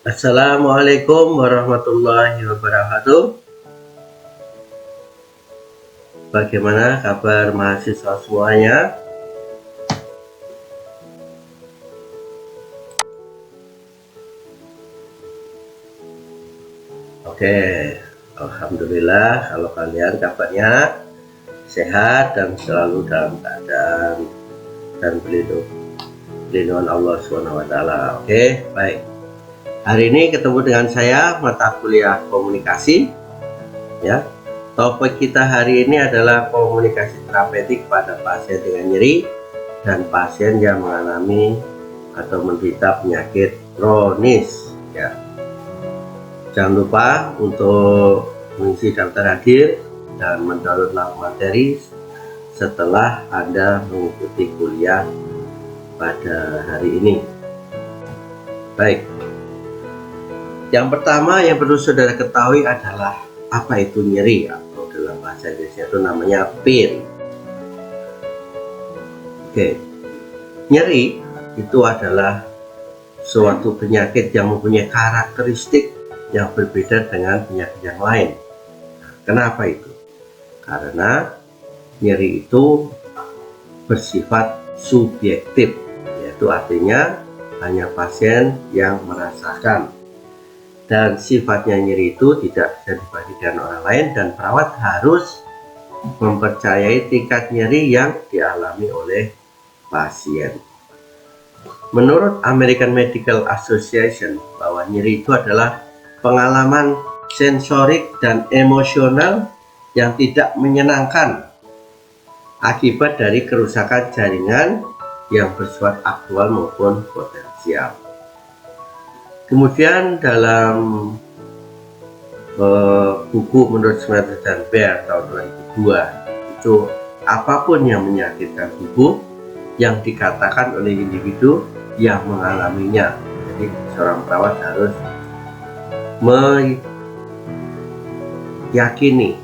Assalamualaikum warahmatullahi wabarakatuh. Bagaimana kabar mahasiswa semuanya? Oke, alhamdulillah kalau kalian kabarnya sehat dan selalu dalam keadaan dan perlindungan Allah SWT. Oke, baik. Hari ini ketemu dengan saya mata kuliah komunikasi, ya. Topik kita hari ini adalah komunikasi terapeutik pada pasien dengan nyeri dan pasien yang mengalami atau menderita penyakit kronis, ya. Jangan lupa untuk mengisi daftar hadir dan mendownload materi setelah Anda mengikuti kuliah pada hari ini. Baik. Yang pertama yang perlu saudara ketahui adalah apa itu nyeri, atau dalam bahasa Inggrisnya itu namanya pain. Oke. Nyeri itu adalah suatu penyakit yang mempunyai karakteristik yang berbeda dengan penyakit yang lain. Kenapa itu? Karena nyeri itu bersifat subjektif, yaitu artinya hanya pasien yang merasakan, dan sifatnya nyeri itu tidak bisa dibagikan orang lain, dan perawat harus mempercayai tingkat nyeri yang dialami oleh pasien. Menurut American Medical Association, bahwa nyeri itu adalah pengalaman sensorik dan emosional yang tidak menyenangkan akibat dari kerusakan jaringan yang bersifat aktual maupun potensial. Kemudian dalam buku menurut Smith dan Bear tahun 2002, itu apapun yang menyakitkan tubuh yang dikatakan oleh individu yang mengalaminya. Jadi seorang perawat harus meyakini,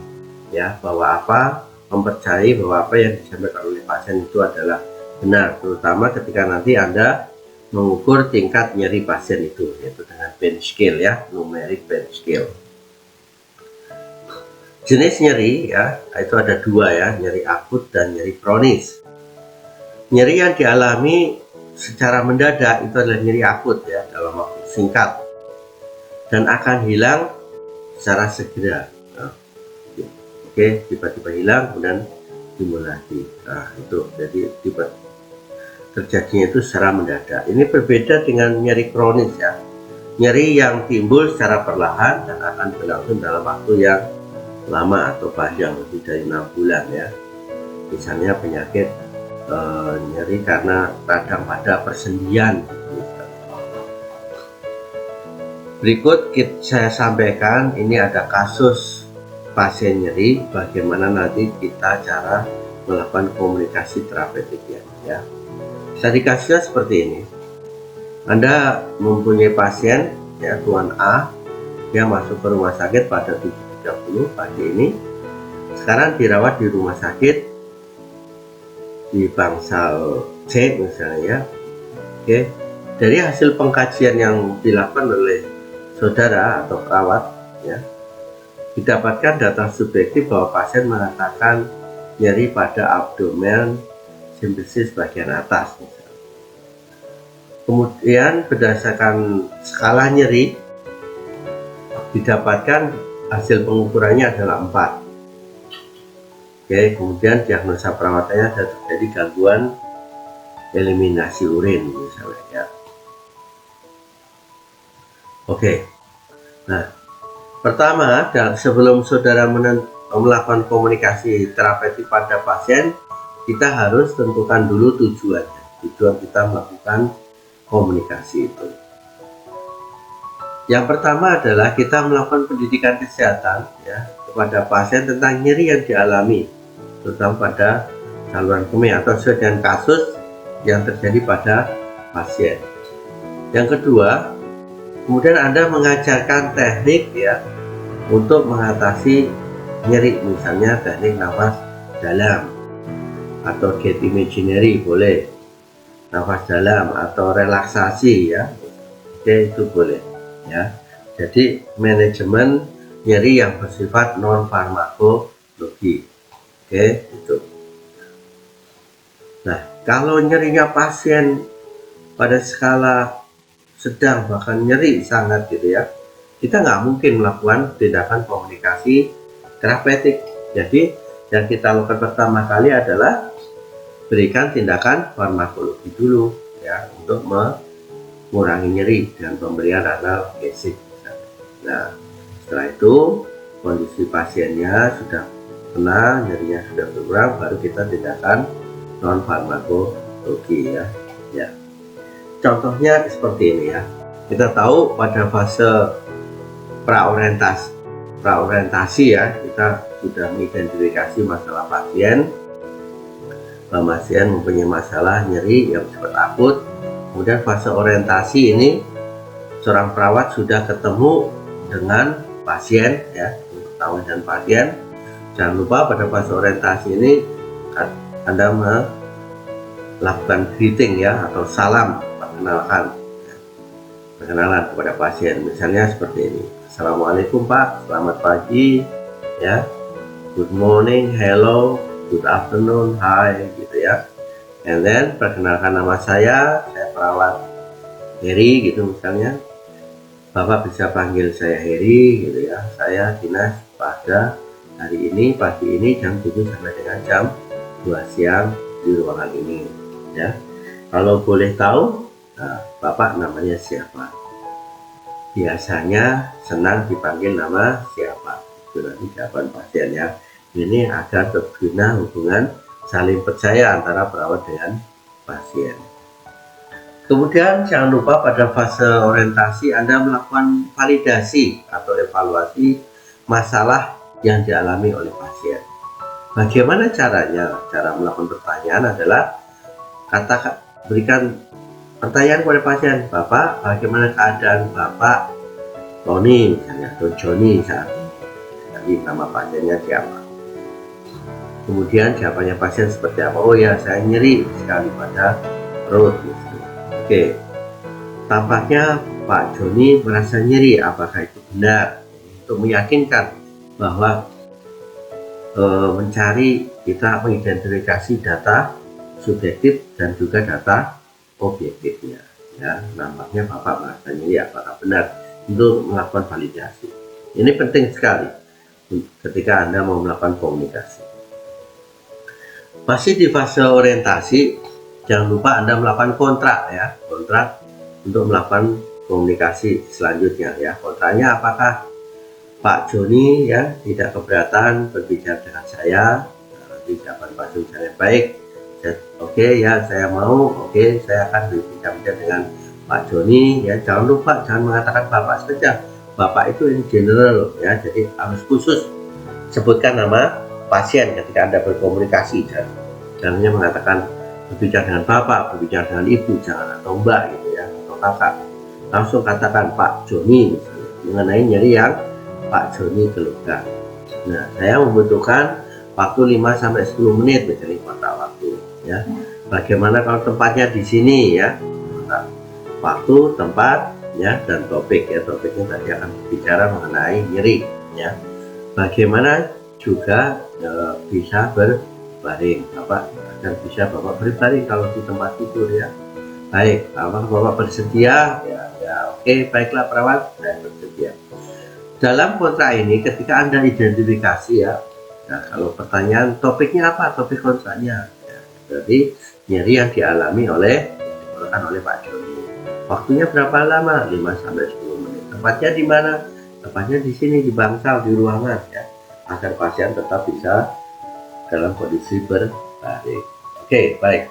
ya, bahwa mempercayai bahwa apa yang disampaikan oleh pasien itu adalah benar, terutama ketika nanti Anda mengukur tingkat nyeri pasien itu, yaitu dengan pain scale, ya, numeric pain scale. Jenis nyeri, ya, itu ada dua, ya, nyeri akut dan nyeri kronis. Nyeri yang dialami secara mendadak itu adalah nyeri akut, ya, dalam waktu singkat, dan akan hilang secara segera. Oke, tiba-tiba hilang kemudian timbul lagi. Nah, itu jadi terjadinya itu secara mendadak. Ini berbeda dengan nyeri kronis, ya. Nyeri yang timbul secara perlahan dan akan berlangsung dalam waktu yang lama atau panjang, lebih dari 6 bulan, ya. Misalnya penyakit nyeri karena radang pada persendian. Berikut saya sampaikan, ini ada kasus pasien nyeri, bagaimana nanti kita cara melakukan komunikasi terapeutiknya, ya. Studi kasusnya seperti ini. Anda mempunyai pasien, ya, Tuan A, yang masuk ke rumah sakit pada 7.30 pagi ini. Sekarang dirawat di rumah sakit di bangsal C misalnya, ya. Oke. Dari hasil pengkajian yang dilakukan oleh saudara atau perawat, ya, didapatkan data subjektif bahwa pasien merasakan nyeri pada abdomen simplicis bagian atas, misalnya. Kemudian berdasarkan skala nyeri didapatkan hasil pengukurannya adalah 4. Oke, kemudian diagnosa perawatannya ada terjadi gangguan eliminasi urin, misalnya, ya. Oke. Nah, pertama, sebelum saudara melakukan komunikasi terapeutik pada pasien, kita harus tentukan dulu tujuannya. Tujuan kita melakukan komunikasi itu. Yang pertama adalah kita melakukan pendidikan kesehatan, ya, kepada pasien tentang nyeri yang dialami, terutama pada saluran kemih atau sesuai dengan kasus yang terjadi pada pasien. Yang kedua, kemudian Anda mengajarkan teknik, ya, untuk mengatasi nyeri, misalnya teknik nafas dalam atau get imaginary, boleh nafas dalam atau relaksasi, ya. Oke, itu boleh, ya. Jadi manajemen nyeri yang bersifat non farmakologi. Oke, itu. Nah, kalau nyerinya pasien pada skala sedang bahkan nyeri sangat gitu ya, kita nggak mungkin melakukan tindakan komunikasi terapeutik. Jadi yang kita lakukan pertama kali adalah berikan tindakan farmakologi dulu ya, untuk mengurangi nyeri dengan pemberian analgesik. Nah, setelah itu kondisi pasiennya sudah tenang, nyerinya sudah berkurang, baru kita tindakan non farmakologi ya. Ya. Contohnya seperti ini ya. Kita tahu pada fase praorientasi ya, kita sudah mengidentifikasi masalah pasien. Pasien mempunyai masalah nyeri yang bersifat akut. Kemudian fase orientasi ini seorang perawat sudah ketemu dengan pasien ya, bertemu dengan pasien. Jangan lupa pada fase orientasi ini Anda melakukan greeting ya, atau salam perkenalan kepada pasien. Misalnya seperti ini: Assalamualaikum Pak, selamat pagi ya, good morning, hello, good afternoon, hi gitu ya. And then perkenalkan nama saya perawat Heri gitu misalnya. Bapak bisa panggil saya Heri gitu ya. Saya dinas pada hari ini, pagi ini jam 7 sampai dengan jam 2 siang di ruangan ini ya. Kalau boleh tahu, nah, Bapak namanya siapa? Biasanya senang dipanggil nama siapa? Itu nanti jawaban pasien ya. Ini agar terguna hubungan saling percaya antara perawat dengan pasien. Kemudian jangan lupa pada fase orientasi Anda melakukan validasi atau evaluasi masalah yang dialami oleh pasien. Bagaimana caranya? Cara melakukan pertanyaan adalah berikan pertanyaan kepada pasien. Bapak, bagaimana keadaan Bapak Tony misalnya, atau Johnny saat ini? Jadi nama pasiennya siapa? Kemudian jawabannya pasien seperti apa? Oh ya, saya nyeri sekali pada perut misalnya. Oke, tampaknya Pak Joni merasa nyeri. Apakah itu benar? Untuk meyakinkan bahwa kita mengidentifikasi data subjektif dan juga data objektifnya ya. Nampaknya Bapak merasa nyeri, apakah benar? Untuk melakukan validasi ini penting sekali ketika Anda mau melakukan komunikasi. Masih di fase orientasi, jangan lupa Anda melakukan kontrak ya, kontrak untuk melakukan komunikasi selanjutnya ya. Kontraknya apakah Pak Joni ya tidak keberatan berbicara dengan saya? Nanti jawaban Pak Joni saya baik. Oke ya, saya mau. Oke, saya akan berbicara dengan Pak Joni ya. Jangan lupa, jangan mengatakan Bapak saja. Bapak itu in general ya. Jadi harus khusus sebutkan nama pasien ketika Anda berkomunikasi. Jangan mengatakan berbicara dengan Bapak, berbicara dengan Ibu, jangan, atau Mbak gitu ya, atau Kakak. Langsung katakan Pak Joni misalnya, mengenai nyeri yang Pak Joni keluhkan. Nah, saya membutuhkan waktu 5-10 menit misalnya kontrak waktu ya. Bagaimana kalau tempatnya di sini ya? Waktu, tempat ya, dan topik ya. Topiknya tadi akan bicara mengenai nyeri ya. Bagaimana juga bisa berbaring, agar bisa Bapak berbaring kalau di tempat tidur ya. Baik, Bapak bersedia ya, oke, baiklah perawat, saya bersedia. Dalam kontrak ini ketika Anda identifikasi ya, nah kalau pertanyaan topiknya apa, topik kontraknya ya, jadi nyeri yang dialami oleh Pak Joni. Waktunya berapa lama? 5-10 menit. Tempatnya di mana? Tempatnya di sini, di bangsal, di ruangan ya, agar pasien tetap bisa dalam kondisi berbaring. Oke, baik.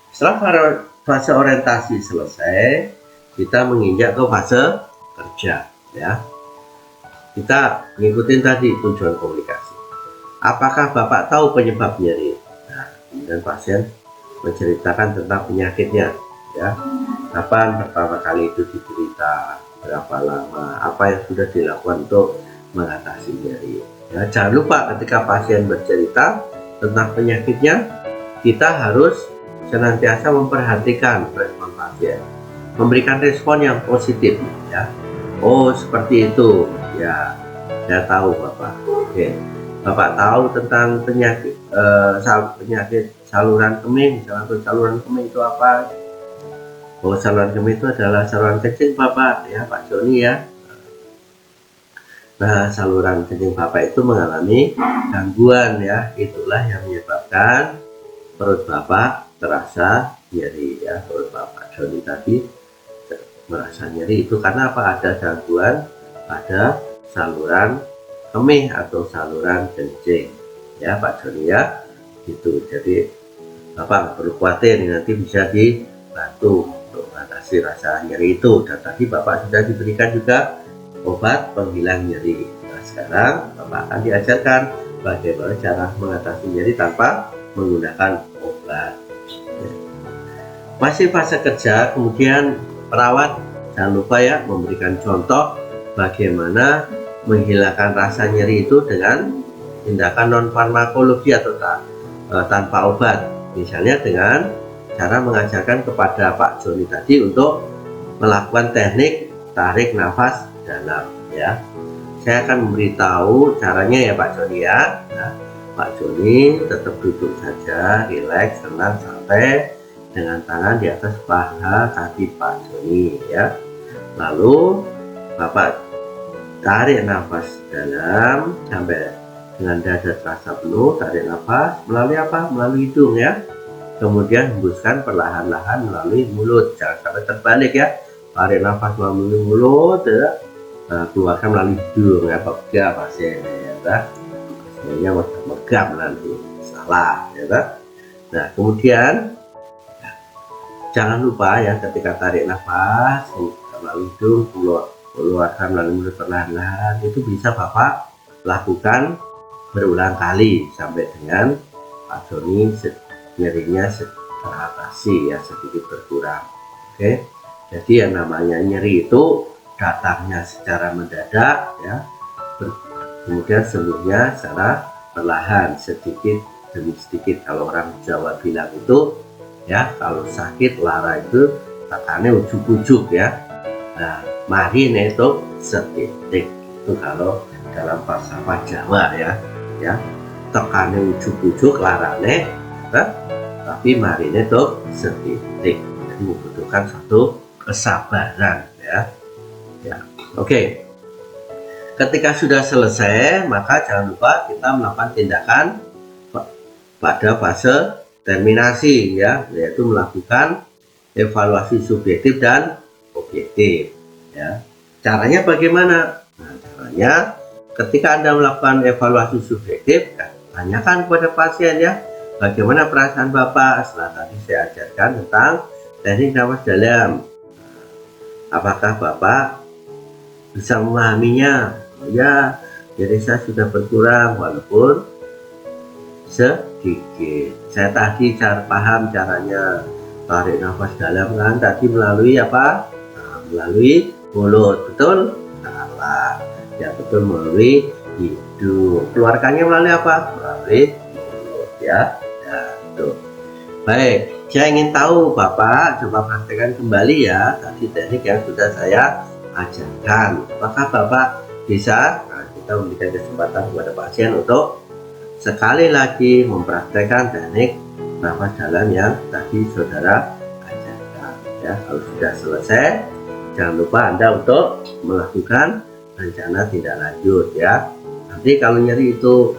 Setelah fase orientasi selesai, kita menginjak ke fase kerja ya. Kita mengikuti tadi tujuan komunikasi. Apakah Bapak tahu penyebab nyeri? Nah, kemudian pasien menceritakan tentang penyakitnya ya. Kapan pertama kali itu diderita, berapa lama, apa yang sudah dilakukan untuk mengatasi nyeri ya. Jangan lupa ketika pasien bercerita tentang penyakitnya, kita harus senantiasa memperhatikan respon pasien, memberikan respon yang positif ya. Oh, seperti itu. Ya, saya tahu Bapak. Oke. Bapak tahu tentang penyakit penyakit saluran kemih, saluran kemih itu apa? Oh, saluran kemih itu adalah saluran kencing Bapak, ya Pak Joni ya. Nah, saluran kencing Bapak itu mengalami gangguan ya. Itulah yang menyebabkan perut Bapak terasa nyeri ya. Perut Bapak Joni tadi merasa nyeri itu karena apa? Ada gangguan pada saluran kemih atau saluran kencing ya Pak Joni ya. Gitu. Jadi Bapak perlu khawatir, nanti bisa dibantu untuk mengatasi rasa nyeri itu. Dan tadi Bapak sudah diberikan juga obat penghilang nyeri. Nah, sekarang Bapak akan diajarkan bagaimana cara mengatasi nyeri tanpa menggunakan obat. Masih fase kerja, kemudian perawat jangan lupa ya memberikan contoh bagaimana menghilangkan rasa nyeri itu dengan tindakan non farmakologi atau tanpa obat. Misalnya dengan cara mengajarkan kepada Pak Joni tadi untuk melakukan teknik tarik nafas dalam ya. Saya akan memberitahu caranya ya Pak Joni ya. Nah, Pak Joni tetap duduk saja, rileks, tenang, santai dengan tangan di atas paha kaki Pak Joni ya. Lalu Bapak tarik nafas dalam sampai dengan dada terasa penuh, tarik nafas melalui apa? Melalui hidung ya. Kemudian hembuskan perlahan-lahan melalui mulut, jangan sampai terbalik ya. Tarik nafas melalui mulut ya. Keluarkan melalui hidung ya, pegang pasiennya ya, pasiennya megap nanti salah ya. Nah kemudian jangan lupa ya ketika tarik nafas melalui hidung, keluarkan melalui mulut perlahan-lahan, itu bisa Bapak lakukan berulang kali sampai dengan Pak Joni nyerinya teratasi ya, sedikit berkurang. Oke, jadi yang namanya nyeri itu datangnya secara mendadak ya, kemudian sembuhnya secara perlahan, sedikit demi sedikit. Kalau orang Jawa bilang itu ya, kalau sakit lara itu tekannya ujuk-ujuk ya. Nah, mari itu setitik itu kalau dalam falsafah Jawa ya, tekannya ujuk-ujuk larane, tapi mari itu setitik. Jadi membutuhkan satu kesabaran ya. Oke. Ketika sudah selesai, maka jangan lupa kita melakukan tindakan pada fase terminasi ya, yaitu melakukan evaluasi subjektif dan objektif ya. Caranya bagaimana? Nah, caranya ketika Anda melakukan evaluasi subjektif, tanyakan kepada pasien ya, bagaimana perasaan Bapak setelah tadi saya ajarkan tentang teknik nafas dalam. Apakah Bapak bisa memahaminya? Ya, jadi saya sudah berkurang walaupun sedikit. Saya tadi paham caranya tarik nafas dalam kan tadi melalui apa? Nah, melalui mulut, betul? Salah. Ya betul, melalui hidung. Keluarkannya melalui apa? Melalui mulut ya. Nah, tuh. Baik, saya ingin tahu Bapak coba praktekkan kembali ya tadi teknik yang sudah saya ajarkan. Apakah Bapak bisa? Nah, kita memberikan kesempatan kepada pasien untuk sekali lagi mempraktekkan teknik nafas dalam yang tadi saudara ajarkan ya. Kalau sudah selesai, jangan lupa Anda untuk melakukan rencana tindak lanjut ya. Nanti kalau nyeri itu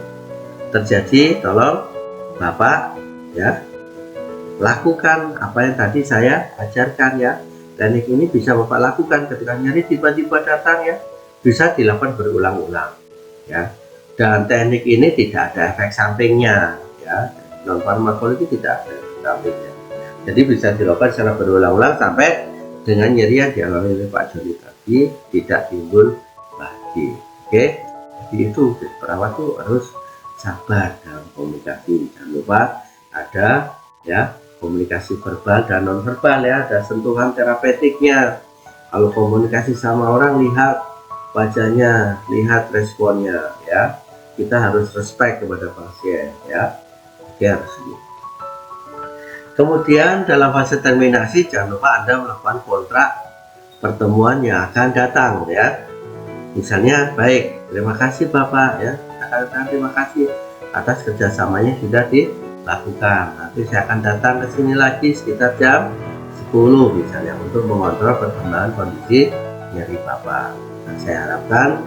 terjadi, tolong Bapak ya lakukan apa yang tadi saya ajarkan ya. Teknik ini bisa Bapak lakukan ketika nyeri tiba-tiba datang ya, bisa dilakukan berulang-ulang ya. Dan teknik ini tidak ada efek sampingnya ya, non farmakologi tidak ada efek sampingnya, jadi bisa dilakukan secara berulang-ulang sampai dengan nyeri yang dialami oleh Pak Joni tadi tidak timbul lagi. Oke, jadi itu perawat tuh harus sabar dalam komunikasi. Jangan lupa ada ya komunikasi verbal dan non verbal ya, ada sentuhan terapeutiknya. Kalau komunikasi sama orang, lihat wajahnya, lihat responnya ya. Kita harus respect kepada pasien ya. Oke, harus gitu. Kemudian dalam fase terminasi jangan lupa Anda melakukan kontrak pertemuan yang akan datang ya. Misalnya, baik, terima kasih Bapak ya, katakan terima kasih atas kerjasamanya sudah dilakukan. Nanti saya akan datang ke sini lagi sekitar jam 10 misalnya untuk mengontrol perkembangan kondisi nyeri Bapak. Dan saya harapkan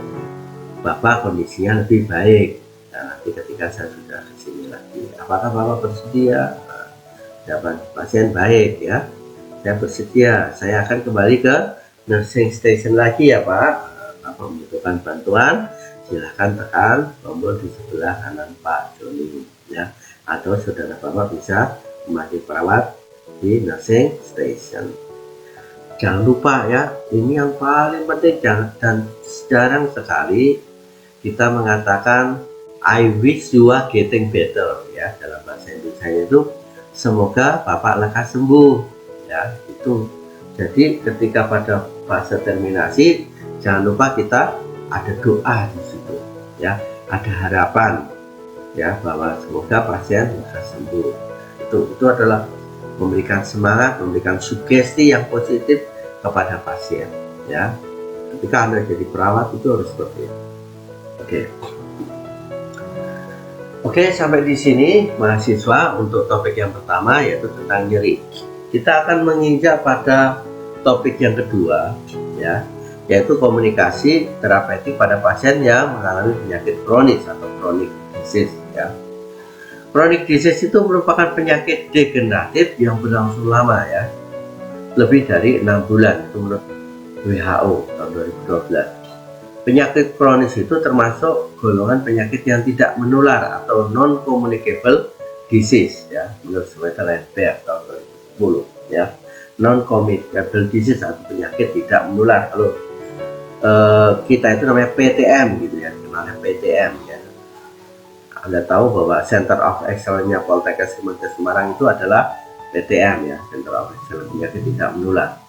Bapak kondisinya lebih baik. Nah, nanti ketika saya sudah ke sini lagi, apakah Bapak bersedia? Jawaban pasien baik ya, saya bersedia, saya akan kembali ke nursing station lagi ya Pak. Apa membutuhkan bantuan, silahkan tekan tombol di sebelah kanan Pak Joni ya, atau saudara Bapak bisa memanggil perawat di nursing station. Jangan lupa ya, ini yang paling penting, dan jarang sekali kita mengatakan I wish you are getting better ya, dalam bahasa Indonesia itu semoga Bapak lekas sembuh ya, itu. Jadi ketika pada fase terminasi, jangan lupa kita ada doa di situ ya, ada harapan ya bahwa semoga pasien lekas sembuh. Itu adalah memberikan semangat, memberikan sugesti yang positif kepada pasien ya. Ketika Anda jadi perawat itu harus seperti itu. Oke, sampai di sini mahasiswa untuk topik yang pertama yaitu tentang nyeri. Kita akan menginjak pada topik yang kedua ya, yaitu komunikasi terapeutik pada pasien yang mengalami penyakit kronis atau chronic disease ya. Chronic disease itu merupakan penyakit degeneratif yang berlangsung lama ya, lebih dari 6 bulan itu menurut WHO tahun 2012. Penyakit kronis itu termasuk golongan penyakit yang tidak menular atau non-communicable disease ya, menurut Swedenborg tahun 2010 ya. Non-communicable disease atau penyakit tidak menular. Kalau kita itu namanya PTM gitu ya, kenalnya PTM ya. Anda tahu bahwa Center of Excellence-nya Poltekkes Kemenkes Semarang itu adalah PTM ya, Center of Excellence penyakit tidak menular.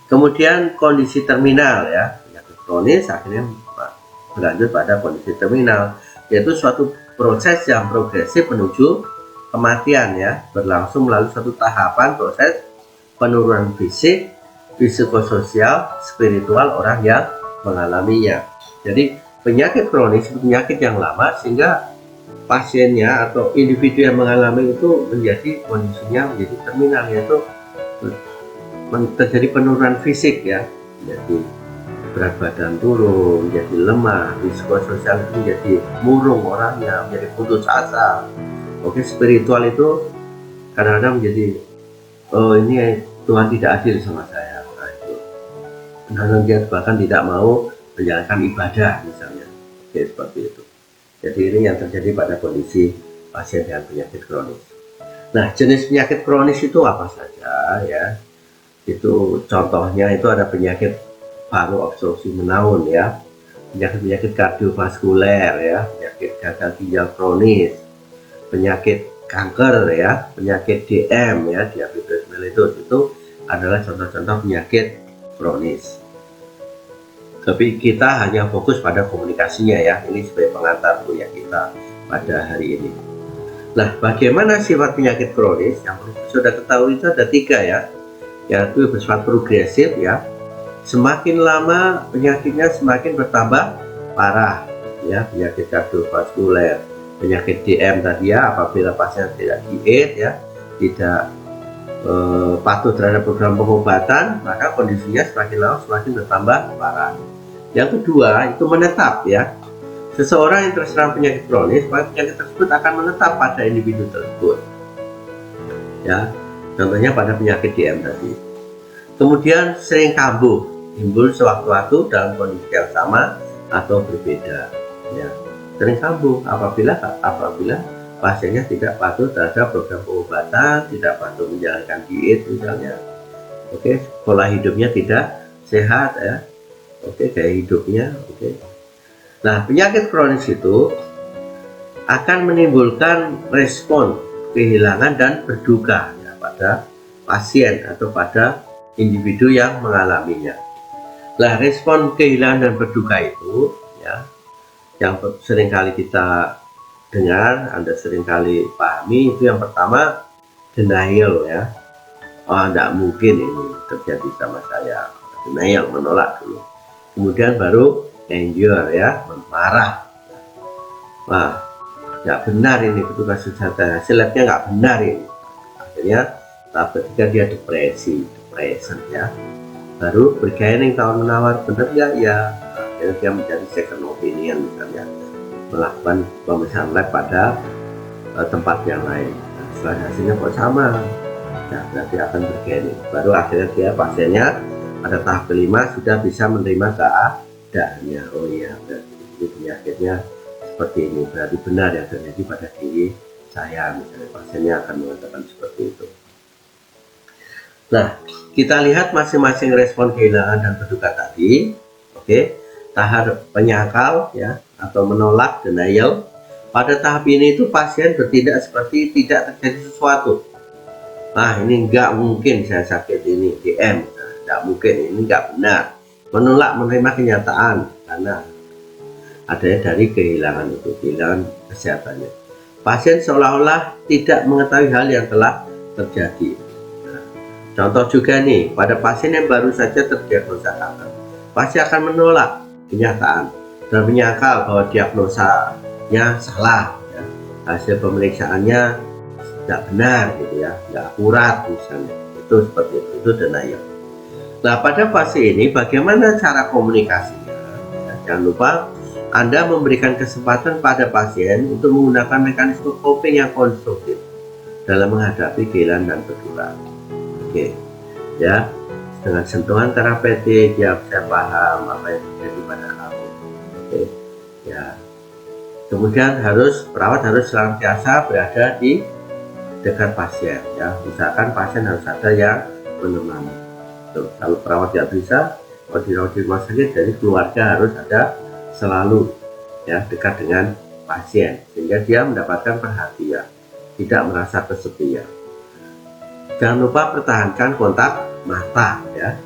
Kemudian kondisi terminal ya, kronis akhirnya berlanjut pada kondisi terminal, yaitu suatu proses yang progresif menuju kematian ya, berlangsung melalui satu tahapan proses penurunan fisik, psikososial, spiritual orang yang mengalaminya. Jadi penyakit kronis itu penyakit yang lama sehingga pasiennya atau individu yang mengalami itu menjadi kondisinya menjadi terminal, yaitu terjadi penurunan fisik ya, jadi berat badan turun, jadi lemah, psikososial itu menjadi murung orangnya, menjadi putus asa. Oke, spiritual itu kadang-kadang menjadi ini Tuhan tidak adil sama saya. Nah, itu kadang-kadang dia bahkan tidak mau menjalankan ibadah misalnya. Oke, seperti itu. Jadi ini yang terjadi pada kondisi pasien dengan penyakit kronis. Nah, jenis penyakit kronis itu apa saja ya? Itu contohnya itu ada penyakit paru obstruksi menaun ya, penyakit kardiovaskuler ya, penyakit gagal ginjal kronis, penyakit kanker ya, penyakit DM ya, diabetes mellitus, itu adalah contoh-contoh penyakit kronis. Tapi kita hanya fokus pada komunikasinya ya, ini sebagai pengantar kuliah kita pada hari ini. Nah, bagaimana sifat penyakit kronis? Yang perlu sudah ketahui itu ada 3 ya, yaitu bersifat progresif ya. Semakin lama penyakitnya semakin bertambah parah ya, penyakit kardiovaskuler, penyakit DM tadi ya, apabila pasien tidak diet ya, tidak patuh terhadap program pengobatan, maka kondisinya semakin lama semakin bertambah parah. Yang kedua itu menetap ya, seseorang yang terserang penyakit kronis, maka penyakit tersebut akan menetap pada individu tersebut ya, contohnya pada penyakit DM tadi. Kemudian sering kambuh, timbul sewaktu-waktu dalam kondisi yang sama atau berbeda ya. Sering kambuh apabila pasiennya tidak patuh terhadap program pengobatan, tidak patuh menjalankan diet misalnya. Oke, pola hidupnya tidak sehat ya. Oke, gaya hidupnya oke. Nah, penyakit kronis itu akan menimbulkan respon kehilangan dan berduka ya, pada pasien atau pada individu yang mengalaminya. Nah, respon kehilangan dan berduka itu ya, yang seringkali kita dengar, Anda seringkali pahami, itu yang pertama denial ya. Oh, tidak mungkin ini terjadi sama saya. denial, menolak dulu. Kemudian baru anger, ya, marah. Wah, nggak benar ini petugas kesehatan, hasilnya nggak benar ini. Akhirnya tahap ketiga dia depresi, depression, ya. Baru bergaining tahun menawar, benar nggak ya. Akhirnya dia mencari second opinion, misalnya melakukan pemeriksaan lab pada tempat yang lain. Nah, setelah hasilnya kok sama, nah, berarti akan bergaining. Baru akhirnya dia pasiennya pada tahap kelima sudah bisa menerima keadaannya. Oh iya, berarti ini penyakitnya seperti ini, berarti benar yang terjadi pada diri saya, misalnya pasiennya akan mengatakan seperti itu. Nah, kita lihat masing-masing respon kehilangan dan berduka tadi. Oke, tahap penyangkal, ya, atau menolak, denial. Pada tahap ini itu pasien bertindak seperti tidak terjadi sesuatu. Nah, ini nggak mungkin saya sakit ini, DM, nggak mungkin, ini nggak benar. Menolak menerima kenyataan karena adanya dari kehilangan itu, kehilangan kesehatannya. Pasien seolah-olah tidak mengetahui hal yang telah terjadi. Nah, contoh juga nih, pada pasien yang baru saja terdiagnosa kanker, pasien akan menolak kenyataan dan menyangkal bahwa diagnosanya salah, ya. Hasil pemeriksaannya tidak benar, gitu ya, tidak akurat misalnya. Itu seperti itu denial. Nah, pada fase ini bagaimana cara komunikasinya? Ya, jangan lupa Anda memberikan kesempatan pada pasien untuk menggunakan mekanisme coping yang konstruktif dalam menghadapi kehilangan dan berduka. Oke, ya, dengan sentuhan terapeutik, ya, saya paham apa yang terjadi pada kamu. Oke, ya. Kemudian perawat harus senantiasa berada di dekat pasien, ya. Misalkan pasien harus ada yang menemani. Tuh, kalau perawat tidak bisa, kalau dirawat di rumah sakit, jadi keluarga harus ada selalu, ya, dekat dengan pasien sehingga dia mendapatkan perhatian, tidak merasa kesepian. Jangan lupa pertahankan kontak mata, ya,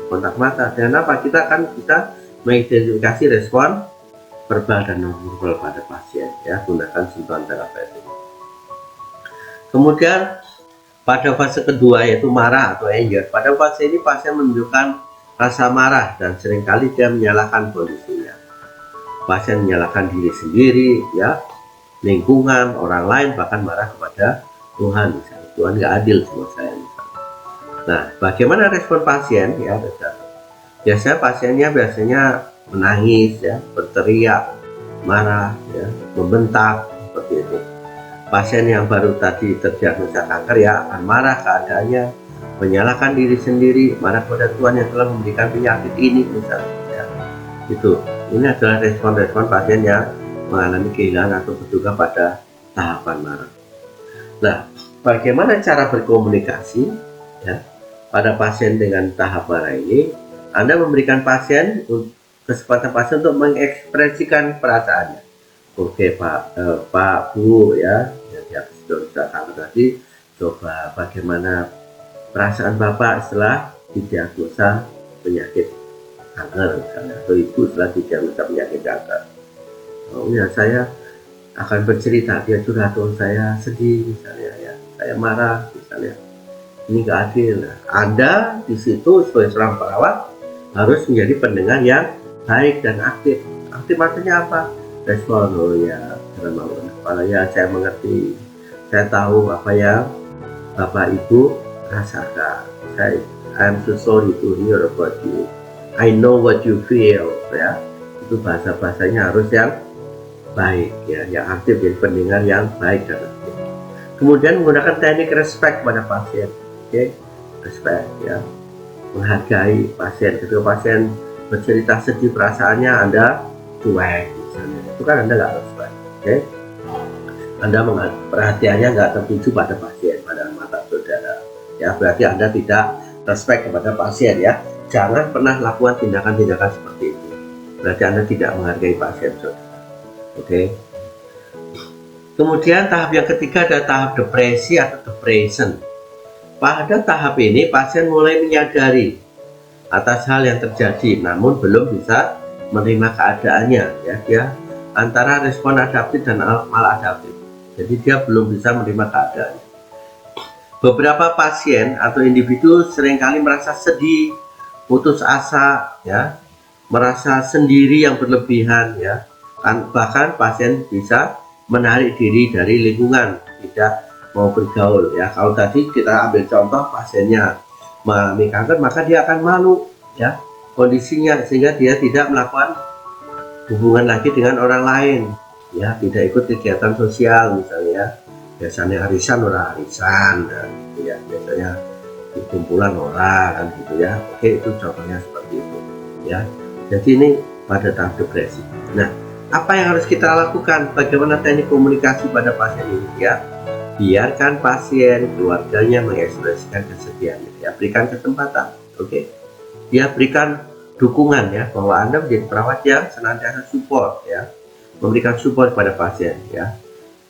kontak mata. Kenapa? Kita mengidentifikasi respon verbal dan non-verbal pada pasien, ya, gunakan sentuhan terapeutik. Kemudian pada fase kedua yaitu marah atau anger. Pada fase ini pasien menunjukkan rasa marah dan seringkali dia menyalahkan kondisinya. Pasien menyalahkan diri sendiri, ya, lingkungan, orang lain, bahkan marah kepada Tuhan, misalnya. Tuhan nggak adil sama saya, misalnya. Nah, bagaimana respon pasien? Ya, biasanya pasiennya menangis, ya, berteriak, marah, ya, membentak, seperti itu. Pasien yang baru tadi terdiagnosa kanker, ya, akan marah keadaannya, menyalahkan diri sendiri, marah kepada Tuhan yang telah memberikan penyakit ini, misalnya, ya. Itu. Ini adalah respon-respon pasien yang mengalami kehilangan atau berduka pada tahapan marah. Nah, bagaimana cara berkomunikasi, ya, pada pasien dengan tahap marah ini? Anda memberikan kesempatan pasien untuk mengekspresikan perasaannya. Oke, Pak, Bu, ya, yang sudah kanker tadi, coba bagaimana perasaan Bapak setelah didiagnosa penyakit kanker, misalnya, atau Ibu setelah didiagnosa penyakit kanker. Oh ya, saya akan bercerita, dia curhat, saya sedih, misalnya, ya, saya marah, misalnya, ini nggak adil. Anda di situ sebagai seorang perawat harus menjadi pendengar yang baik dan aktif. Aktif artinya apa? Respon, oh ya, ya, saya mengerti, saya tahu apa yang Bapak Ibu rasakan. I'm so sorry to hear about you. I know what you feel, ya. Itu bahasanya harus yang baik, ya, yang aktif, jadi pendengar yang baik dan aktif. Kemudian menggunakan teknik respect pada pasien, oke, respect, ya, menghargai pasien. Ketika pasien bercerita sedih perasaannya, Anda cuek, misalnya, itu kan Anda nggak respect, oke. Anda perhatiannya nggak tertuju pada pasien, pada mata saudara, ya, berarti Anda tidak respect kepada pasien, ya. Jangan pernah lakukan tindakan-tindakan seperti itu. Berarti Anda tidak menghargai pasien, saudara. Oke. Kemudian tahap yang ketiga adalah tahap depresi atau depression. Pada tahap ini pasien mulai menyadari atas hal yang terjadi, namun belum bisa menerima keadaannya, ya. Dia antara respon adaptif dan maladaptif. Jadi dia belum bisa menerima keadaannya. Beberapa pasien atau individu seringkali merasa sedih, putus asa, ya, merasa sendiri yang berlebihan, ya, kan bahkan pasien bisa menarik diri dari lingkungan, tidak mau bergaul, ya. Kalau tadi kita ambil contoh pasiennya mengalami kanker, maka dia akan malu, ya, kondisinya, sehingga dia tidak melakukan hubungan lagi dengan orang lain, ya, tidak ikut kegiatan sosial misalnya, biasanya arisan orang arisan, gitu ya, biasanya kumpulan orang kan gitu ya. Oke, itu contohnya seperti itu, ya. Jadi ini pada tahap depresi. Nah, apa yang harus kita lakukan? Bagaimana teknik komunikasi pada pasien ini, ya? Biarkan pasien, keluarganya mengekspresikan kesedihannya, ya, berikan kesempatan, oke. Dia berikan dukungan, ya, bahwa Anda menjadi perawat yang senantiasa support, ya, memberikan support pada pasien, ya.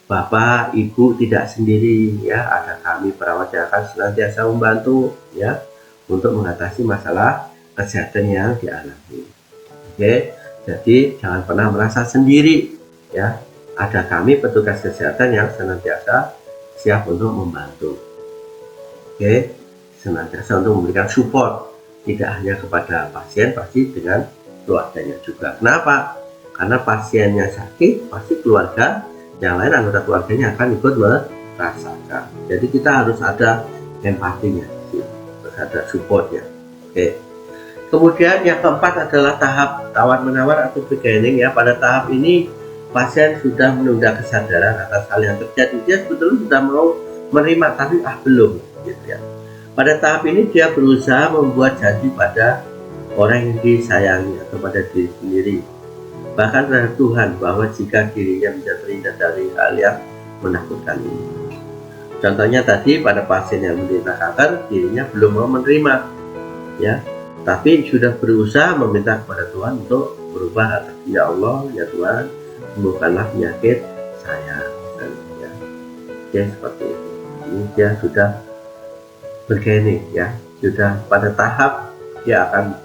Bapak, Ibu tidak sendiri, ya, ada kami perawat yang akan senantiasa membantu, ya, untuk mengatasi masalah kesehatan yang dialami. Oke, jadi jangan pernah merasa sendiri, ya. Ada kami petugas kesehatan yang senantiasa siap untuk membantu. Oke, senantiasa untuk memberikan support, tidak hanya kepada pasien, pasti dengan keluarganya juga. Kenapa? Karena pasiennya sakit, pasti keluarga yang lain, anggota keluarganya akan ikut merasakan. Jadi kita harus ada empatinya, harus ada supportnya. Oke. Kemudian yang keempat adalah tahap tawar-menawar atau bargaining, ya. Pada tahap ini pasien sudah menunda kesadaran atas hal yang terjadi. Dia sebetulnya sudah mau menerima, tapi belum, gitu ya. Pada tahap ini dia berusaha membuat janji pada orang yang disayangi atau pada diri sendiri, bahkan terhadap Tuhan, bahwa jika dirinya bisa terhindar dari hal yang menakutkan ini. Contohnya tadi pada pasien yang menderita kanker, dirinya belum mau menerima, ya, tapi sudah berusaha meminta kepada Tuhan untuk berubah hati. Ya Allah, ya Tuhan, sembuhkanlah penyakit saya, ya. Oke, seperti itu. Ini dia sudah begini, ya, sudah pada tahap dia akan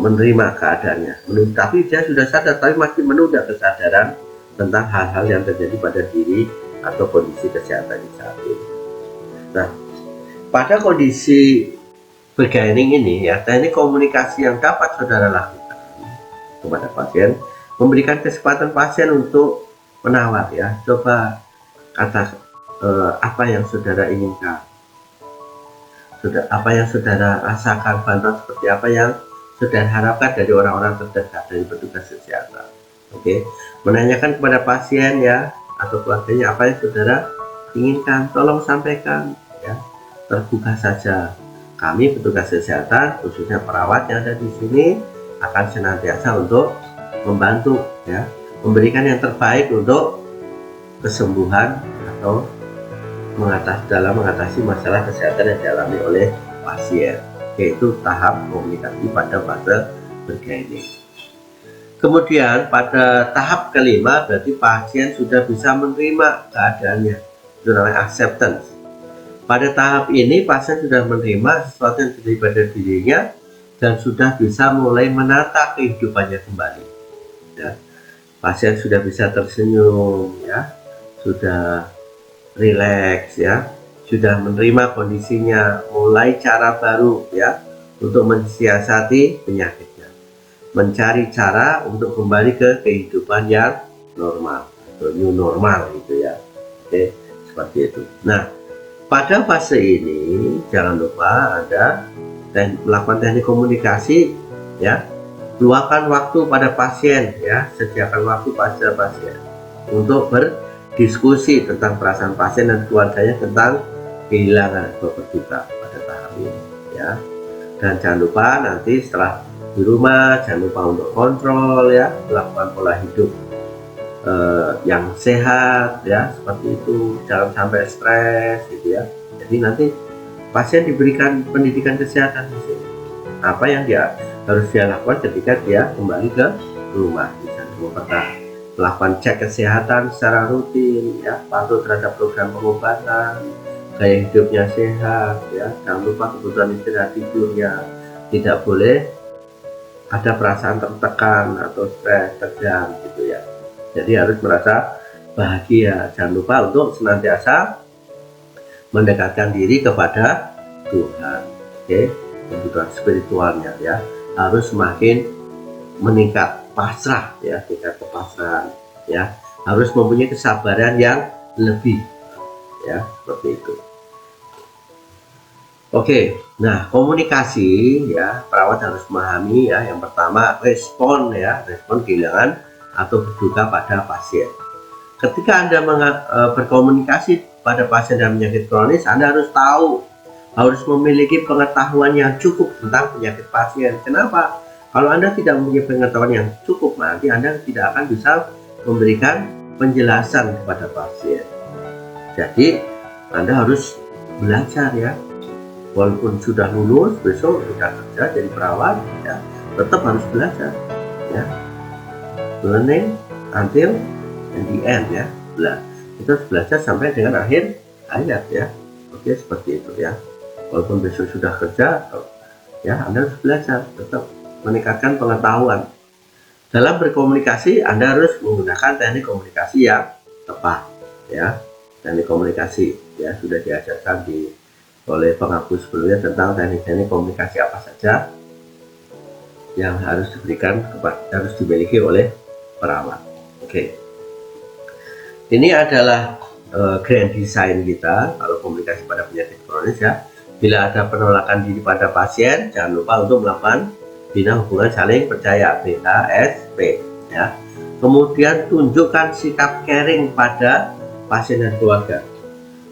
menerima keadaannya, tapi dia sudah sadar, tapi masih menunda kesadaran tentang hal-hal yang terjadi pada diri atau kondisi kesehatan di saat ini. Nah, pada kondisi bargaining ini, ya, teknik komunikasi yang dapat saudara lakukan kepada pasien, memberikan kesempatan pasien untuk menawar, ya. Coba kata apa yang saudara inginkan, apa yang saudara rasakan, bantuan seperti apa yang saudara harapkan dari orang-orang terdekat, dari petugas kesehatan. Oke, menanyakan kepada pasien, ya, atau keluarganya apa yang saudara inginkan, tolong sampaikan, ya, terbuka saja. Kami petugas kesehatan, khususnya perawat yang ada di sini, akan senantiasa untuk membantu, ya, memberikan yang terbaik untuk kesembuhan atau dalam mengatasi masalah kesehatan yang dialami oleh pasien, yaitu tahap komunikasi pada fase bargaining. Kemudian pada tahap kelima, berarti pasien sudah bisa menerima keadaannya, itu namanya acceptance. Pada tahap ini pasien sudah menerima sesuatu yang terjadi pada dirinya dan sudah bisa mulai menata kehidupannya kembali, ya. Pasien sudah bisa tersenyum, ya, sudah rileks, ya, sudah menerima kondisinya, mulai cara baru, ya, untuk mensiasati penyakitnya, mencari cara untuk kembali ke kehidupan yang normal atau new normal, gitu ya. Oke, seperti itu. Nah, pada fase ini jangan lupa Anda melakukan teknik komunikasi, ya. Luangkan waktu pada pasien, ya, sediakan waktu pada pasien untuk berdiskusi tentang perasaan pasien dan keluarganya tentang kehilangan atau berduka pada tahap ini, ya. Dan jangan lupa nanti setelah di rumah jangan lupa untuk kontrol, ya, melakukan pola hidup yang sehat, ya, seperti itu, jangan sampai stres, gitu ya. Jadi nanti pasien diberikan pendidikan kesehatan di sini, apa yang dia harus dia lakukan ketika dia kembali ke rumah, misalnya melakukan cek kesehatan secara rutin, ya, patuh terhadap program pengobatan, gaya hidupnya sehat, ya, jangan lupa kebutuhan istirahat tidurnya, tidak boleh ada perasaan tertekan atau stres, tegang, gitu ya. Jadi harus merasa bahagia. Jangan lupa untuk senantiasa mendekatkan diri kepada Tuhan. Oke. kebutuhan spiritualnya ya harus semakin meningkat, pasrah ya, tingkat kepasrahan ya, harus mempunyai kesabaran yang lebih ya, seperti itu. Oke, nah komunikasi ya, perawat harus memahami ya, yang pertama respon ya, respon kehilangan atau berduka pada pasien. Ketika Anda berkomunikasi pada pasien dengan penyakit kronis, Anda harus tahu, harus memiliki pengetahuan yang cukup tentang penyakit pasien. Kenapa? Kalau Anda tidak memiliki pengetahuan yang cukup, nanti Anda tidak akan bisa memberikan penjelasan kepada pasien. Jadi Anda harus belajar ya, walaupun sudah lulus, besok sudah kerja jadi perawat ya, tetap harus belajar ya, learning until the end ya. Kita harus belajar sampai dengan akhir hayat ya. Oke, seperti itu ya, walaupun besok sudah kerja ya, Anda harus belajar, tetap meningkatkan pengetahuan. Dalam berkomunikasi Anda harus menggunakan teknik komunikasi yang tepat ya. Teknik komunikasi ya sudah diajarkan oleh penghapus sebelumnya tentang teknik-teknik komunikasi apa saja yang harus harus dimiliki oleh perawat. Oke. Ini adalah grand design kita kalau komunikasi pada penyakit kronis ya. Bila ada penolakan diri pada pasien, jangan lupa untuk melakukan bina hubungan saling percaya, BHSP ya. Kemudian tunjukkan sikap caring pada pasien dan keluarga.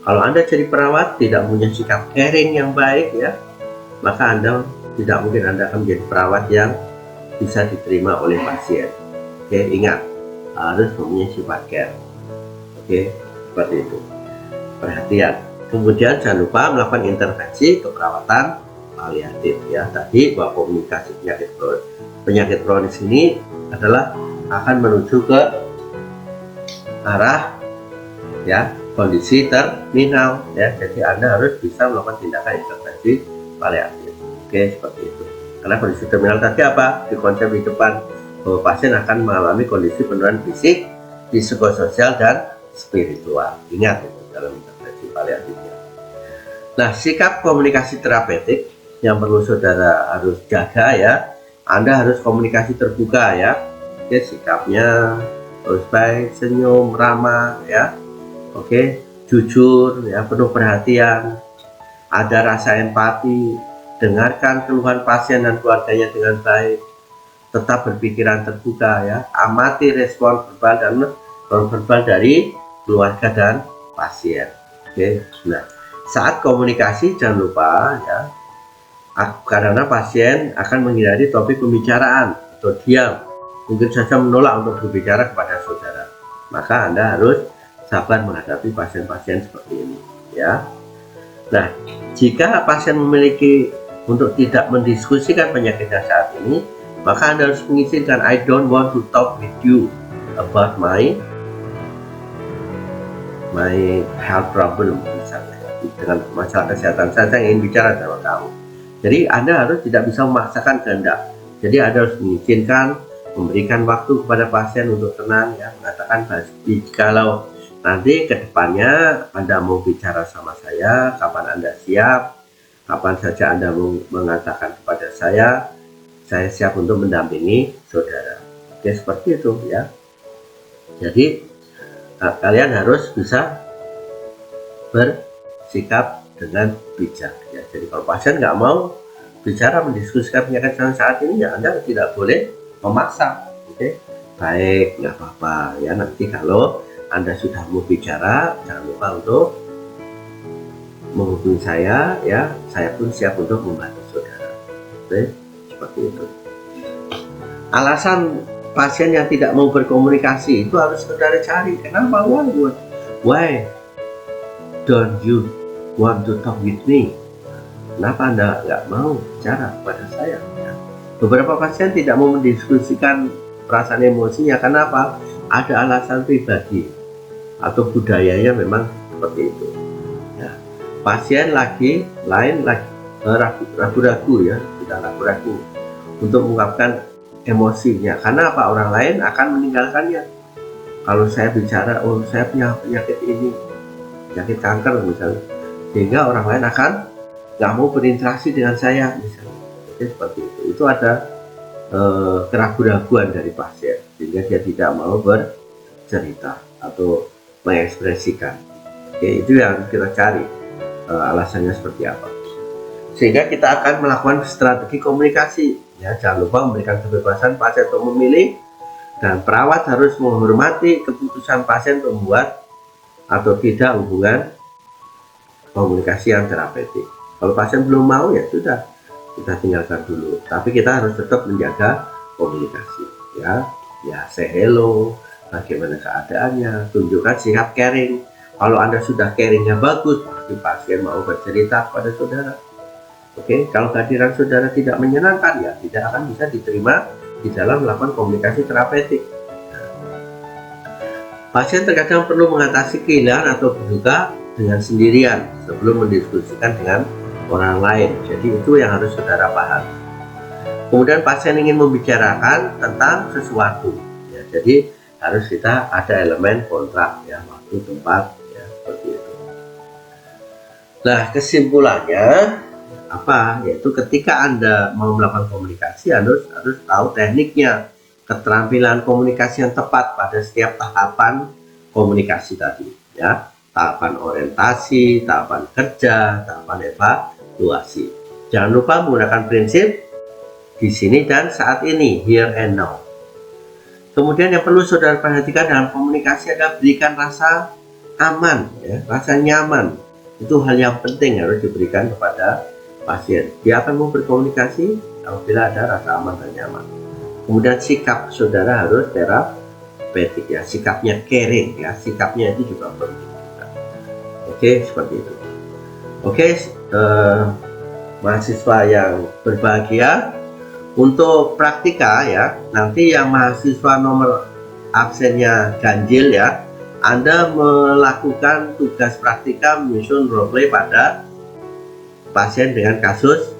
Kalau Anda jadi perawat tidak punya sikap caring yang baik ya, maka Anda tidak mungkin Anda akan menjadi perawat yang bisa diterima oleh pasien. Oke, ingat, harus mempunyai sifat care. Oke, seperti itu. Perhatian. Kemudian jangan lupa melakukan intervensi keperawatan paliatif ya. Tadi bahwa komunikasi penyakit kronis ini adalah akan menuju ke arah ya kondisi terminal ya, jadi Anda harus bisa melakukan tindakan intervensi paliatif. Oke, seperti itu. Karena kondisi terminal tadi apa? Di konsep di depan bahwa pasien akan mengalami kondisi penurunan fisik, psikososial dan spiritual. Ingat itu dalam intervensi paliatifnya. Nah, sikap komunikasi terapeutik yang perlu saudara harus jaga ya. Anda harus komunikasi terbuka ya. Oke, sikapnya harus baik, senyum, ramah ya. Oke, jujur ya, penuh perhatian, ada rasa empati, dengarkan keluhan pasien dan keluarganya dengan baik, tetap berpikiran terbuka ya, amati respon verbal dan non-verbal dari keluarga dan pasien. Oke, nah saat komunikasi jangan lupa ya, karena pasien akan menghindari topik pembicaraan atau diam, mungkin saja menolak untuk berbicara kepada saudara, maka Anda harus sabar menghadapi pasien-pasien seperti ini ya. Nah, jika pasien memiliki untuk tidak mendiskusikan penyakitnya saat ini, maka Anda harus mengizinkan, I don't want to talk with you about my health problem, misalnya dengan masalah kesehatan saya ingin bicara sama kamu. Jadi Anda harus tidak bisa memaksakan kehendak. Jadi Anda harus mengizinkan, memberikan waktu kepada pasien untuk tenang ya, mengatakan kalau nanti kedepannya Anda mau bicara sama saya, kapan Anda siap, kapan saja Anda mau mengatakan kepada saya siap untuk mendampingi saudara. Oke, seperti itu ya. Jadi kalian harus bisa bersikap dengan bijak ya. Jadi kalau pasien nggak mau bicara mendiskusikan penyakit saat ini ya, Anda tidak boleh memaksa. Oke, baik, nggak apa-apa ya. Nanti kalau Anda sudah mau bicara, jangan lupa untuk menghubungi saya ya, saya pun siap untuk membantu saudara. Oke, seperti itu. Alasan pasien yang tidak mau berkomunikasi itu harus saudara cari. Kenapa? Why don't you want to talk with me? Kenapa Anda nggak mau bicara kepada saya? Ya. Beberapa pasien tidak mau mendiskusikan perasaan emosinya. Kenapa? Ada alasan pribadi atau budayanya memang seperti itu ya. Pasien lagi ragu-ragu ya, tidak ragu-ragu untuk mengungkapkan emosinya. Karena apa? Orang lain akan meninggalkannya. Kalau saya bicara, oh saya punya penyakit ini, penyakit kanker misalnya, sehingga orang lain akan nggak mau berinteraksi dengan saya misalnya. Jadi seperti itu ada keraguan-raguan dari pasien sehingga dia tidak mau bercerita atau mengekspresikan. Oke, itu yang kita cari alasannya seperti apa, sehingga kita akan melakukan strategi komunikasi ya. Jangan lupa memberikan kebebasan pasien untuk memilih, dan perawat harus menghormati keputusan pasien membuat atau tidak hubungan komunikasi yang terapeutik. Kalau pasien belum mau ya sudah, kita tinggalkan dulu, tapi kita harus tetap menjaga komunikasi ya. Ya, say hello, bagaimana keadaannya, tunjukkan sikap caring. Kalau Anda sudah caringnya bagus, pasti pasien mau bercerita kepada saudara. Oke, kalau kehadiran saudara tidak menyenangkan, ya tidak akan bisa diterima di dalam melakukan komunikasi terapeutik. Pasien terkadang perlu mengatasi kehilangan atau berduka dengan sendirian sebelum mendiskusikan dengan orang lain. Jadi itu yang harus saudara paham. Kemudian pasien ingin membicarakan tentang sesuatu, ya, jadi harus kita ada elemen kontrak ya, waktu, tempat, ya, seperti itu. Nah, kesimpulannya apa? Yaitu ketika Anda mau melakukan komunikasi harus tahu tekniknya, keterampilan komunikasi yang tepat pada setiap tahapan komunikasi tadi ya. Tahapan orientasi, tahapan kerja, tahapan evaluasi. Jangan lupa menggunakan prinsip di sini dan saat ini, here and now. Kemudian yang perlu saudara perhatikan dalam komunikasi adalah berikan rasa aman ya, rasa nyaman. Itu hal yang penting harus diberikan kepada pasien. Dia akan mau berkomunikasi apabila ada rasa aman dan nyaman. Kemudian sikap saudara harus terapeutik ya, sikapnya caring ya, sikapnya itu juga penting. Oke, seperti itu. Oke, mahasiswa yang berbahagia, untuk praktika ya, nanti yang mahasiswa nomor absennya ganjil ya, Anda melakukan tugas praktika menyusun role play pada pasien dengan kasus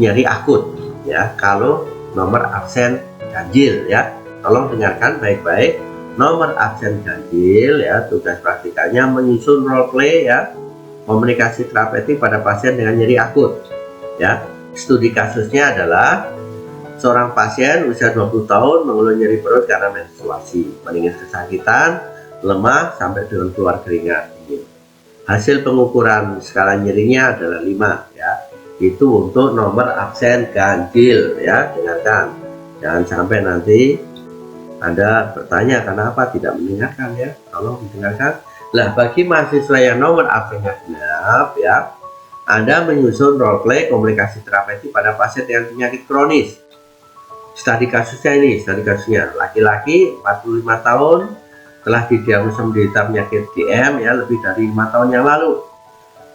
nyeri akut ya. Kalau nomor absen ganjil ya, tolong dengarkan baik-baik. Nomor absen ganjil ya, tugas praktikanya menyusun role play ya, komunikasi terapeutik pada pasien dengan nyeri akut ya. Studi kasusnya adalah seorang pasien usia 20 tahun mengeluh nyeri perut karena menstruasi, meningis kesakitan, lemah sampai dengan keluar keringat. Hasil pengukuran skala nyerinya adalah 5 ya. Itu untuk nomor absen ganjil ya. Dengarkan, jangan sampai nanti Anda bertanya kenapa tidak mendengarkan ya, tolong didengarkan. Nah, bagi mahasiswa yang nomor absennya genap ya, Anda menyusun role play komunikasi terapeutik pada pasien dengan penyakit kronis. Studi kasusnya laki-laki 45 tahun telah didiagnosa menderita penyakit DM ya lebih dari 5 tahun yang lalu.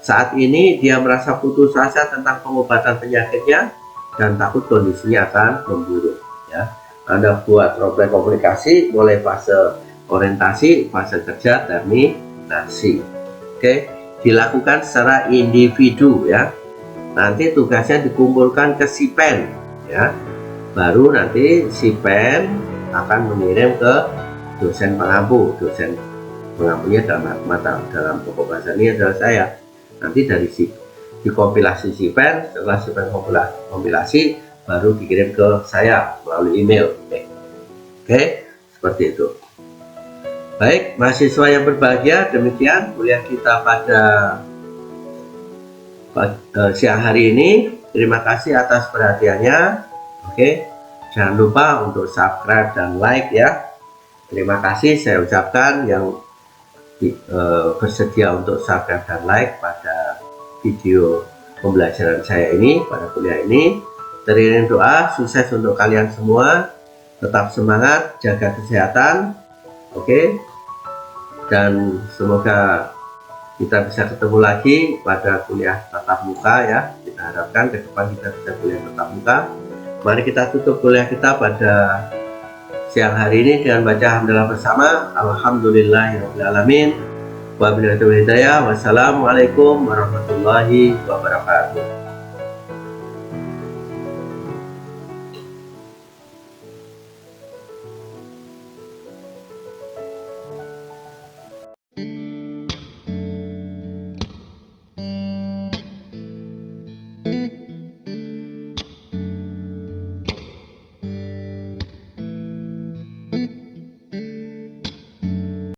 Saat ini dia merasa putus asa tentang pengobatan penyakitnya dan takut kondisinya akan memburuk ya. Anda buat role play komunikasi mulai fase orientasi, fase kerja, terminasi. Oke, dilakukan secara individu ya. Nanti tugasnya dikumpulkan ke SIPEN ya. Baru nanti SIPEN akan mengirim ke dosen pengampu. Dosen pengampunya dalam pokok bahasa ini adalah saya. Nanti dari dikompilasi SIPEN, setelah SIPEN kompilasi baru dikirim ke saya melalui email. Oke, seperti itu. Baik, mahasiswa yang berbahagia, demikian kuliah kita pada siang hari ini. Terima kasih atas perhatiannya. Oke, jangan lupa untuk subscribe dan like ya. Terima kasih saya ucapkan yang bersedia untuk subscribe dan like pada video pembelajaran saya ini, pada kuliah ini. Teriring doa sukses untuk kalian semua, tetap semangat, jaga kesehatan, oke, dan semoga kita bisa ketemu lagi pada kuliah tatap muka ya. Kita harapkan ke depan kita bisa kuliah tatap muka. Mari kita tutup kuliah kita pada siang hari ini dengan baca hamdalah bersama. Alhamdulillahirobbilalamin. Wabillahi taufiq hidayah. Wassalamualaikum warahmatullahi wabarakatuh.